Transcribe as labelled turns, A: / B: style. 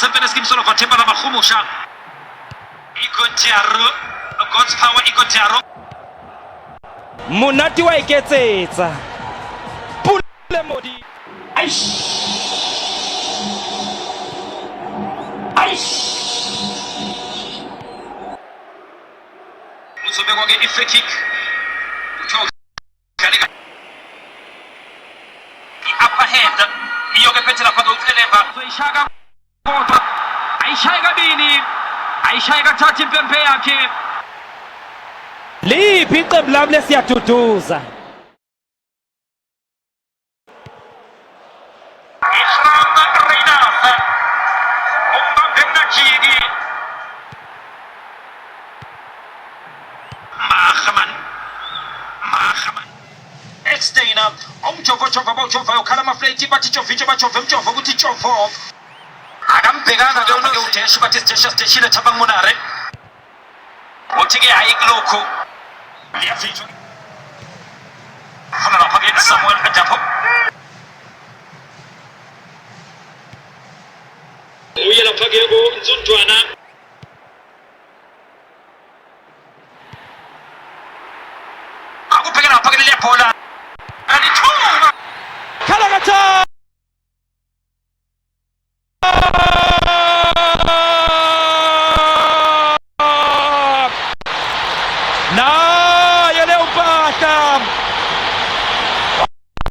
A: Sepenas kim solo fatemba na makhumusha. Iko Diarra, God's power iko Diarra.
B: Monate wa iketsetsa. Pule modi.
A: Uzobekwa ke free kick. Upper hand. Iyo ke phethela kwa uThelepa. Soyishaka kodwa. Ayishaya kabili. Ayishaya kathatha impempe yakhe.
B: Liphi iqembu lami lesiyaduduza.
A: Staying up. Umjova ukhalama flake bathi chovicho bachove umjova ukuthi chovo. Akambhekanga ke unoke uDesha bathi Desha steshile Thabang Monare. Uthi ke hayi kulokho. Liyavicho. Khona lapha ke Samuel Ajapo. Uye lapha ke ku Nzundwana.